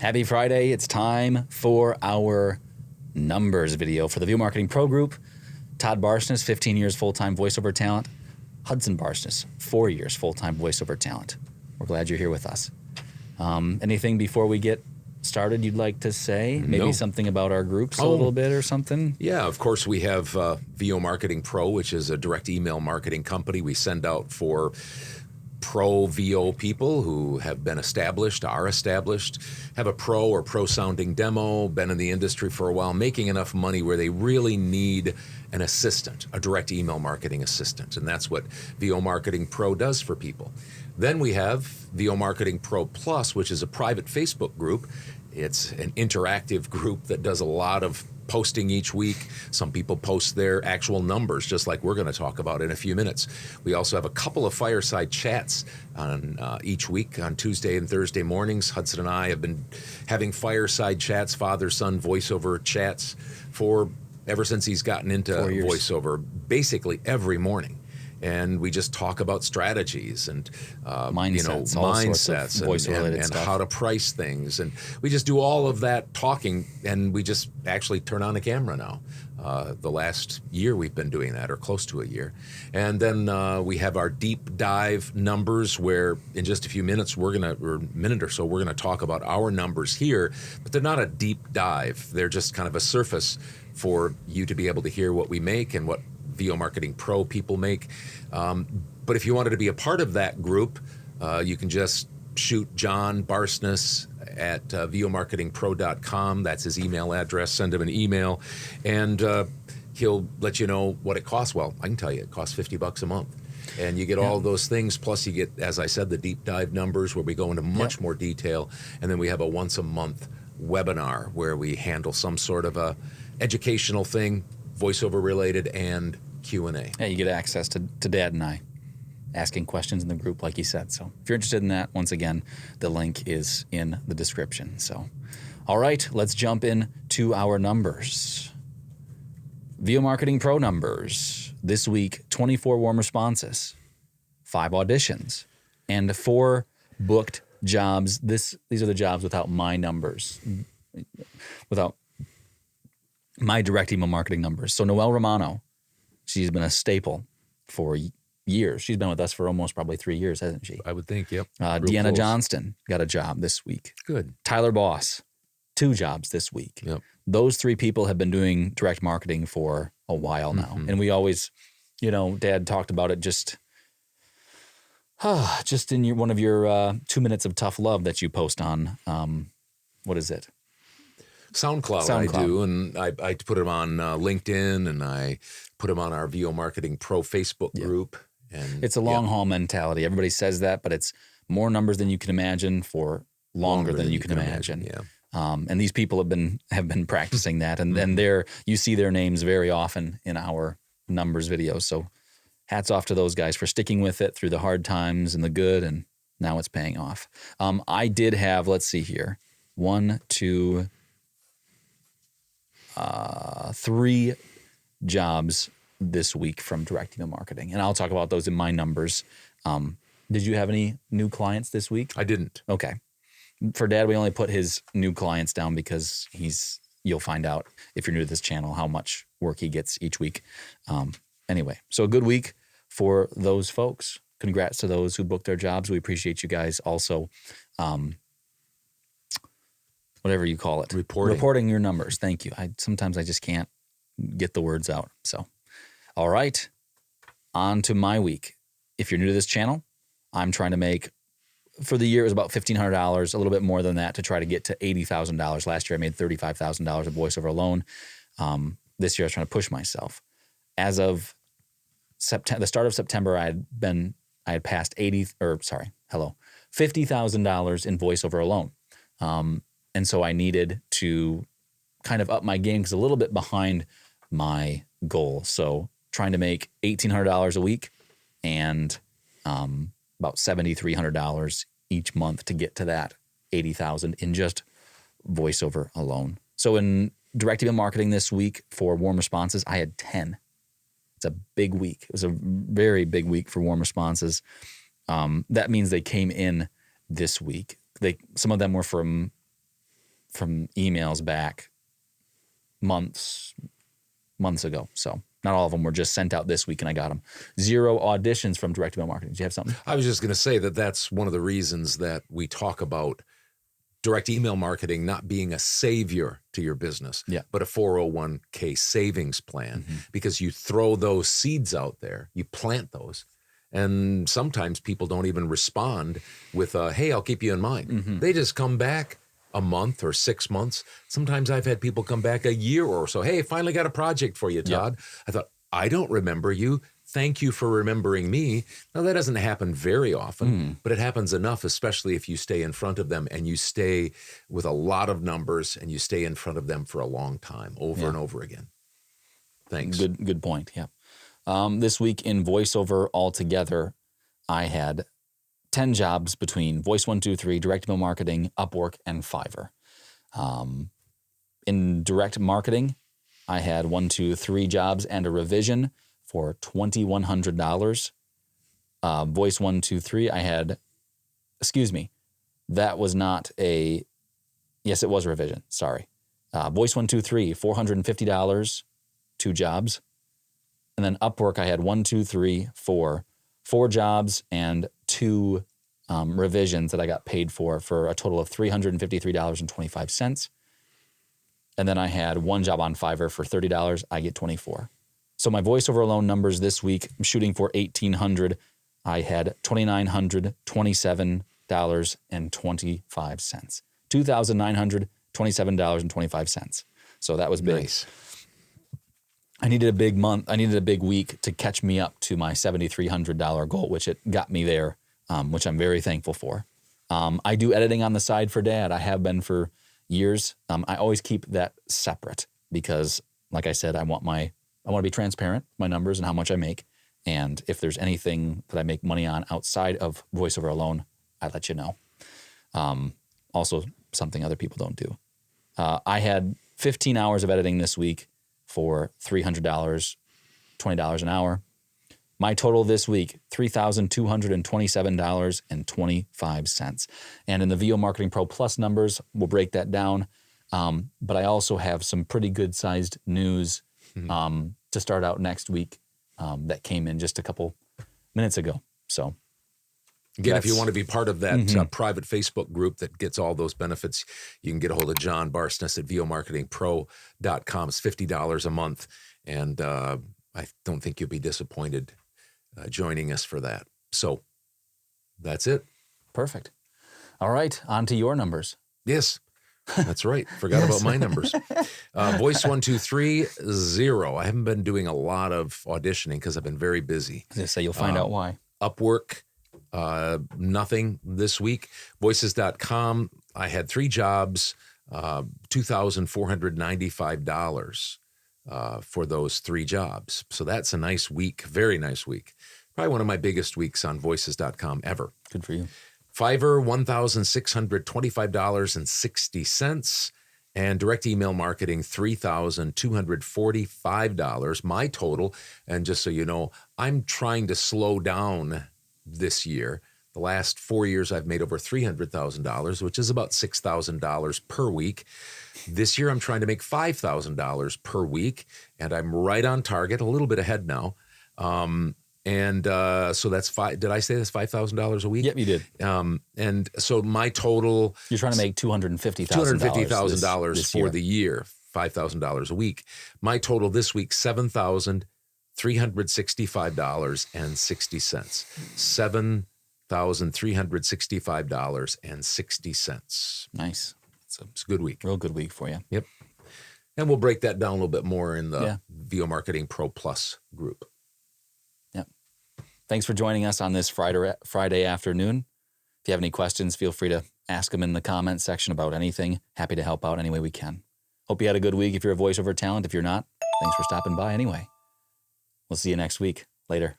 Happy Friday. It's time for our numbers video for the VO Marketing Pro Group. Todd Barsness, 15 years full-time voiceover talent. Hudson Barsness, 4 years full-time voiceover talent. We're glad you're here with us. Anything before we get started you'd like to say? Maybe something about our groups a little bit or something? Yeah, of course, we have VO Marketing Pro, which is a direct email marketing company we send out for pro VO people who have been established, are established, have a pro or pro-sounding demo, been in the industry for a while, making enough money where they really need an assistant, a direct email marketing assistant. And that's what VO Marketing Pro does for people. Then we have VO Marketing Pro Plus, which is a private Facebook group. It's an interactive group that does a lot of posting each week. Some people post their actual numbers, just like we're going to talk about in a few minutes. We also have a couple of fireside chats on each week on Tuesday and Thursday mornings. Hudson and I have been having fireside chats, father-son voiceover chats for ever since he's gotten into voiceover, basically every morning. And we just talk about strategies and mindsets and how to price things. And we just do all of that talking, and we just actually turn on the camera now. The last year we've been doing that, or close to a year. And then we have our deep dive numbers, where in just a few minutes or a minute or so, we're gonna talk about our numbers here, but they're not a deep dive. They're just kind of a surface for you to be able to hear what we make and what VO Marketing Pro people make. But if you wanted to be a part of that group, you can just shoot John Barsness at vomarketingpro.com. That's his email address. Send him an email, and he'll let you know what it costs. Well, I can tell you, it costs $50 a month. And you get all those things, plus you get, as I said, the deep dive numbers where we go into much more detail. And then we have a once a month webinar where we handle some sort of a educational thing, voiceover related, and Q&A. Yeah, you get access to Dad and I asking questions in the group, like you said. So if you're interested in that, once again, the link is in the description. So, all right, let's jump in to our numbers. VO Marketing Pro numbers. This week, 24 warm responses, 5 auditions, and 4 booked jobs. These are the jobs without my numbers, without my direct email marketing numbers. So Noelle Romano, she's been a staple for years. She's been with us for almost probably 3 years, hasn't she? I would think, yep. Deanna Johnston got a job this week. Good. Tyler Boss, 2 jobs this week. Yep. Those 3 people have been doing direct marketing for a while now. And we always, Dad talked about it just in one of your 2 minutes of tough love that you post on, what is it? SoundCloud. I do, and I put them on LinkedIn, and I put them on our VO Marketing Pro Facebook group. And it's a long haul mentality. Everybody says that, but it's more numbers than you can imagine for longer than you can imagine. Yeah. And these people have been practicing that, and then you see their names very often in our numbers videos. So hats off to those guys for sticking with it through the hard times and the good, and now it's paying off. I did have, let's see here, 3 jobs this week from direct email marketing, and I'll talk about those in my numbers. Did you have any new clients this week? I didn't. Okay. For Dad, we only put his new clients down because you'll find out if you're new to this channel how much work he gets each week. Anyway, so a good week for those folks. Congrats to those who booked their jobs. We appreciate you guys also. Whatever you call it. Reporting your numbers. Thank you. Sometimes I just can't get the words out. So, all right, on to my week. If you're new to this channel, I'm trying to make, for the year, it was about $1,500, a little bit more than that, to try to get to $80,000. Last year, I made $35,000 of voiceover alone. This year, I was trying to push myself. As of the start of September, I had passed $50,000 in voiceover alone. And so I needed to kind of up my game because a little bit behind my goal. So trying to make $1,800 a week and about $7,300 each month to get to that $80,000 in just voiceover alone. So in direct email marketing this week for warm responses, I had 10. It's a big week. It was a very big week for warm responses. That means they came in this week. Some of them were from from emails back months ago. So not all of them were just sent out this week and I got them. 0 auditions from direct email marketing. Do you have something? I was just going to say that that's one of the reasons that we talk about direct email marketing not being a savior to your business, but a 401k savings plan, because you throw those seeds out there, you plant those, and sometimes people don't even respond with, hey, I'll keep you in mind. They just come back a month or 6 months. Sometimes I've had people come back a year or so. Hey, finally got a project for you, Todd. I thought, I don't remember you. Thank you for remembering me. Now, that doesn't happen very often, but it happens enough, especially if you stay in front of them and you stay with a lot of numbers and you stay in front of them for a long time, over and over again. Thanks. Good point. Yeah. This week in voiceover altogether, I had 10 jobs between Voice123, direct email marketing, Upwork, and Fiverr. In direct marketing, I had 3 jobs and a revision for $2,100. Voice123, I had, that was not yes, it was a revision. Sorry. Voice123, $450, 2 jobs. And then Upwork, I had 4 jobs and 2 revisions that I got paid for a total of $353.25. And then I had 1 job on Fiverr for $30. I get $24. So my voiceover alone numbers this week, I'm shooting for $1,800. I had $2,927.25. $2,927.25. So that was big. Nice. I needed a big month. I needed a big week to catch me up to my $7,300 goal, which it got me there, which I'm very thankful for. I do editing on the side for Dad. I have been for years. I always keep that separate because, like I said, I want to be transparent, my numbers and how much I make. And if there's anything that I make money on outside of voiceover alone, I let you know. Also, something other people don't do. I had 15 hours of editing this week for $300, $20 an hour. My total this week, $3,227.25. And in the VO Marketing Pro Plus numbers, we'll break that down. But I also have some pretty good sized news to start out next week that came in just a couple minutes ago. So again, if you want to be part of that private Facebook group that gets all those benefits, you can get a hold of John Barsness at VOMarketingPro.com. It's $50 a month. And I don't think you'll be disappointed joining us for that. So that's it. Perfect. All right. On to your numbers. Yes. That's right. Forgot about my numbers. Voice123, 0. I haven't been doing a lot of auditioning because I've been very busy. As I say, you'll find out why. Upwork, nothing this week. Voices.com, I had 3 jobs, $2,495 for those 3 jobs. So that's a nice week, very nice week. Probably one of my biggest weeks on Voices.com ever. Good for you. Fiverr, $1,625.60. And direct email marketing, $3,245. My total, and just so you know, I'm trying to slow down this year. The last 4 years, I've made over $300,000, which is about $6,000 per week. This year, I'm trying to make $5,000 per week, and I'm right on target, a little bit ahead now. So that's did I say that's $5,000 a week? Yep, you did. And so my total, you're trying to make $250,000 for the year, $5,000 a week. My total this week, $7,365.60. $7,365.60. Nice. It's a good week. Real good week for you. Yep. And we'll break that down a little bit more in the VO Marketing Pro Plus group. Yep. Thanks for joining us on this Friday afternoon. If you have any questions, feel free to ask them in the comments section about anything. Happy to help out any way we can. Hope you had a good week if you're a voiceover talent. If you're not, thanks for stopping by anyway. We'll see you next week. Later.